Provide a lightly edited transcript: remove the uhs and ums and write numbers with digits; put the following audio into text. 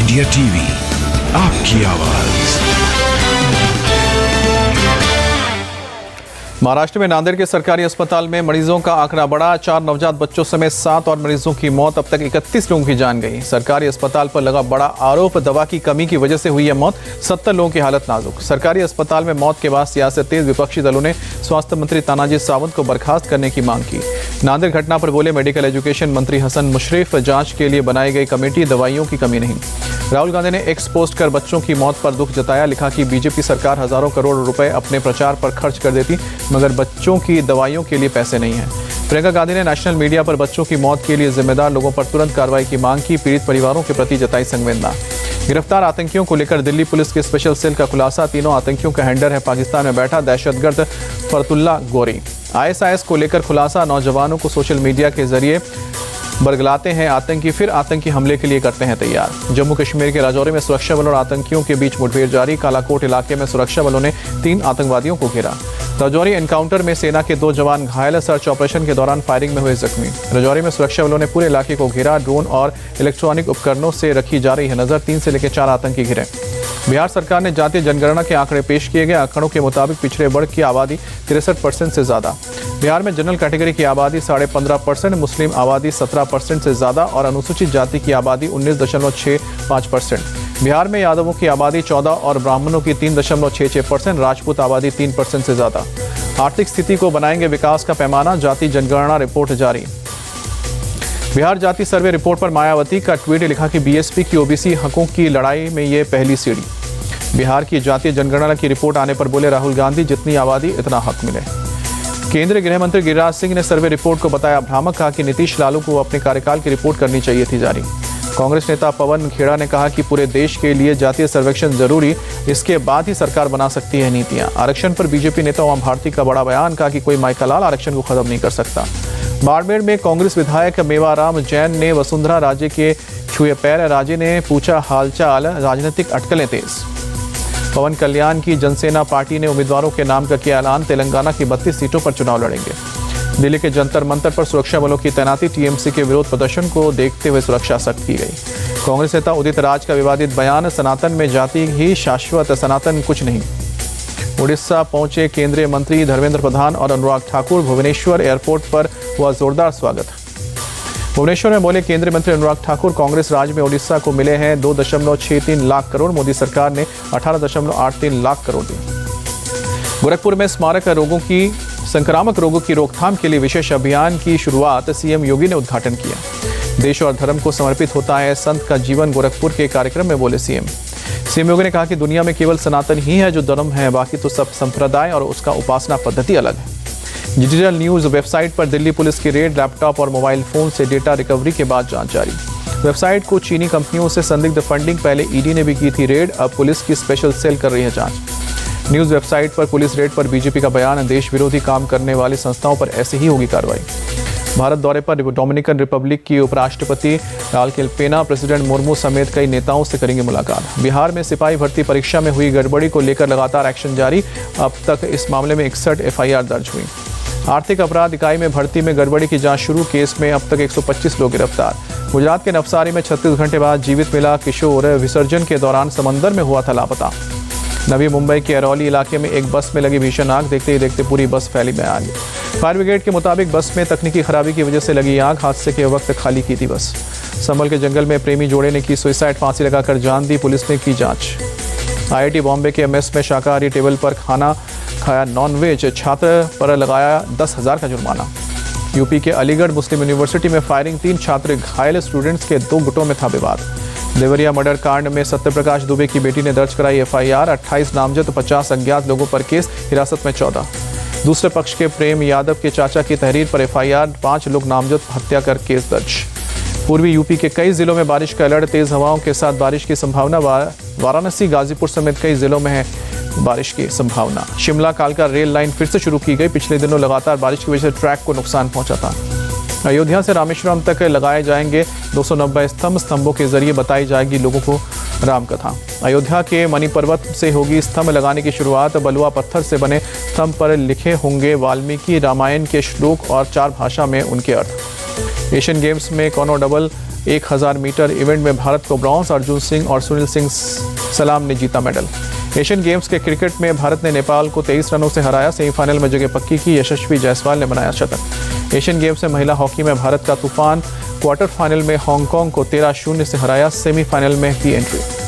Media TV, आपकी आवाज। महाराष्ट्र में नांदेड़ के सरकारी अस्पताल में मरीजों का आंकड़ा बढ़ा। 4 नवजात बच्चों समेत 7 और मरीजों की मौत। अब तक 31 लोगों की जान गई। सरकारी अस्पताल पर लगा बड़ा आरोप, दवा की कमी की वजह से हुई है मौत। 70 लोगों की हालत नाजुक। सरकारी अस्पताल में मौत के बाद सियासत तेज। विपक्षी दलों ने स्वास्थ्य मंत्री तानाजी सावंत को बर्खास्त करने की मांग की। नांदेड़ घटना पर बोले मेडिकल एजुकेशन मंत्री हसन मुशर्रफ, जांच के लिए बनाई गई कमेटी, दवाइयों की कमी नहीं। राहुल गांधी ने एक्स पोस्ट कर बच्चों की मौत पर दुख जताया। लिखा कि बीजेपी सरकार हजारों करोड़ रुपए अपने प्रचार पर खर्च कर देती, मगर बच्चों की दवाइयों के लिए पैसे नहीं हैं। प्रियंका गांधी ने नेशनल मीडिया पर बच्चों की मौत के लिए जिम्मेदार लोगों पर तुरंत कार्रवाई की मांग की। पीड़ित परिवारों के प्रति जताई संवेदना। गिरफ्तार आतंकियों को लेकर दिल्ली पुलिस के स्पेशल सेल का खुलासा। तीनों आतंकियों का हैंडलर है पाकिस्तान में बैठा दहशतगर्द फरतुल्ला गोरी। ISIS को लेकर खुलासा। नौजवानों को सोशल मीडिया के जरिए बरगलाते हैं आतंकी, फिर आतंकी हमले के लिए करते हैं तैयार। जम्मू कश्मीर के राजौरी में सुरक्षा बलों और आतंकियों के बीच मुठभेड़ जारी। कालाकोट इलाके में सुरक्षा बलों ने 3 आतंकवादियों को घेरा। राजौरी एनकाउंटर में सेना के 2 जवान घायल। सर्च ऑपरेशन के दौरान फायरिंग में हुए जख्मी। राजौरी में सुरक्षा बलों ने पूरे इलाके को घेरा। ड्रोन और इलेक्ट्रॉनिक उपकरणों से रखी जा रही है नजर। 3 से लेकर 4 आतंकी घिरे। बिहार सरकार ने जातीय जनगणना के आंकड़े पेश किए गए। आंकड़ों के मुताबिक पिछड़े वर्ग की आबादी 63% से ज्यादा। बिहार में जनरल कैटेगरी की आबादी 15.5%, मुस्लिम आबादी 17% से ज्यादा और अनुसूचित जाति की आबादी 19.65%। बिहार में यादवों की आबादी 14 और ब्राह्मणों की 3.66%, राजपूत आबादी 3% से ज्यादा। आर्थिक स्थिति को बनाएंगे विकास का पैमाना। जाति जनगणना रिपोर्ट जारी। बिहार जाति सर्वे रिपोर्ट पर मायावती का ट्वीट। लिखा कि बीएसपी की ओबीसी हकों की लड़ाई में ये पहली सीढ़ी। बिहार की जातीय जनगणना की रिपोर्ट आने पर बोले राहुल गांधी, जितनी आबादी इतना हक मिले। केंद्रीय गृह मंत्री गिरिराज सिंह ने सर्वे रिपोर्ट को बताया भ्रामक। कहा कि नीतीश लालू को अपने कार्यकाल की रिपोर्ट करनी चाहिए थी जारी। कांग्रेस नेता पवन खेड़ा ने कहा कि पूरे देश के लिए जातीय सर्वेक्षण जरूरी, इसके बाद ही सरकार बना सकती है नीतियां। आरक्षण पर बीजेपी नेता उमा भारती का बड़ा बयान। कहा कि कोई माइकालाल आरक्षण को खत्म नहीं कर सकता। बाड़मेर में कांग्रेस विधायक मेवाराम जैन ने वसुंधरा राजे के छुए पैर। राजे ने पूछा हालचाल। राजनीतिक अटकलें तेज। पवन कल्याण की जनसेना पार्टी ने उम्मीदवारों के नाम का किया ऐलान। तेलंगाना की 32 सीटों पर चुनाव लड़ेंगे। दिल्ली के जंतर मंतर पर सुरक्षा बलों की तैनाती। टीएमसी के विरोध प्रदर्शन को देखते हुए सुरक्षा सख्त की गई। कांग्रेस नेता उदित राज का विवादित बयान। सनातन में जाति ही शाश्वत, सनातन कुछ नहीं। उड़ीसा पहुंचे केंद्रीय मंत्री धर्मेंद्र प्रधान और अनुराग ठाकुर। भुवनेश्वर एयरपोर्ट पर हुआ जोरदार स्वागत। भुवनेश्वर में बोले केंद्रीय मंत्री अनुराग ठाकुर, कांग्रेस राज में उड़ीसा को मिले हैं 2.63 लाख करोड़। मोदी सरकार ने 18.83 लाख करोड़ दिए। गोरखपुर में स्मारक रोगों की संक्रामक रोगों की रोकथाम के लिए विशेष अभियान की शुरुआत सीएम योगी ने उद्घाटन किया। देश और धर्म को समर्पित होता है संत का जीवन। गोरखपुर के कार्यक्रम में बोले सीएम योगी ने कहा कि दुनिया में केवल सनातन ही है जो धर्म है, बाकी तो सब संप्रदाय और उसका उपासना पद्धति अलग है। डिजिटल न्यूज वेबसाइट पर दिल्ली पुलिस की रेड। लैपटॉप और मोबाइल फोन से डेटा रिकवरी के बाद जांच जारी। वेबसाइट को चीनी कंपनियों से संदिग्ध फंडिंग। पहले ईडी ने भी की थी रेड, अब पुलिस की स्पेशल सेल कर रही है जांच। न्यूज वेबसाइट पर पुलिस रेड पर बीजेपी का बयान। देश विरोधी काम करने वाली संस्थाओं पर ऐसे ही होगी कार्रवाई। भारत दौरे पर डोमिनिकन रिपब्लिक की उपराष्ट्रपति रालकेल पेना, प्रेसिडेंट मुर्मू समेत कई नेताओं से करेंगे मुलाकात। बिहार में सिपाही भर्ती परीक्षा में हुई गड़बड़ी को लेकर लगातार एक्शन जारी। अब तक इस मामले में 61 FIR दर्ज हुई। आर्थिक अपराध इकाई में भर्ती में गड़बड़ी की जांच शुरू। केस में अब तक 125 लोग गिरफ्तार। गुजरात के नवसारी में 36 घंटे बाद जीवित मिला किशोर। विसर्जन के दौरान समंदर में हुआ था लापता। नवी मुंबई के अरौली इलाके में एक बस में लगी भीषण आग। देखते ही देखते पूरी बस फैली में आग। फायर ब्रिगेड के मुताबिक बस में तकनीकी खराबी की वजह से लगी आग। हादसे के वक्त खाली की थी बस। संभल के जंगल में प्रेमी जोड़े ने की सुसाइड, फांसी लगाकर जान दी। पुलिस ने की जांच। IIT बॉम्बे के मेस में शाकाहारी टेबल पर खाना खाया नॉनवेज छात्र पर लगाया 10,000 का जुर्माना। यूपी के अलीगढ़ मुस्लिम यूनिवर्सिटी में फायरिंग। 3 छात्र घायल। स्टूडेंट्स के 2 गुटों में था विवाद। देवरिया मर्डर कांड में सत्यप्रकाश दुबे की बेटी ने दर्ज कराई FIR। 28 नामजद, 50 अज्ञात लोगों पर केस। हिरासत में 14। दूसरे पक्ष के प्रेम यादव के चाचा की तहरीर पर FIR। 5 लोग नामजद, हत्या कर केस दर्ज। पूर्वी यूपी के कई जिलों में बारिश का अलर्ट। तेज हवाओं के साथ बारिश की संभावना। वाराणसी, गाजीपुर समेत कई जिलों में है बारिश की संभावना। शिमला कालका रेल लाइन फिर से शुरू की गई। पिछले दिनों लगातार बारिश की वजह से ट्रैक को नुकसान पहुंचा था। अयोध्या से रामेश्वरम तक लगाए जाएंगे 290 स्तंभ। स्तंभों के जरिए बताई जाएगी लोगों को राम कथा। अयोध्या के मणि पर्वत से होगी स्तंभ लगाने की शुरुआत। बलुआ पत्थर से बने स्तंभ पर लिखे होंगे वाल्मीकि रामायण के श्लोक और 4 भाषा में उनके अर्थ। एशियन गेम्स में कोनो डबल 1000 मीटर इवेंट में भारत को ब्रॉन्ज, अर्जुन सिंह और सुनील सिंह सलाम ने जीता मेडल। एशियन गेम्स के क्रिकेट में भारत ने नेपाल को 23 रनों से हराया, सेमीफाइनल में जगह पक्की की। यशस्वी जायसवाल ने बनाया शतक। एशियन गेम्स में महिला हॉकी में भारत का तूफान क्वार्टर फाइनल में हांगकांग को 13-0 से हराया, सेमीफाइनल में की एंट्री।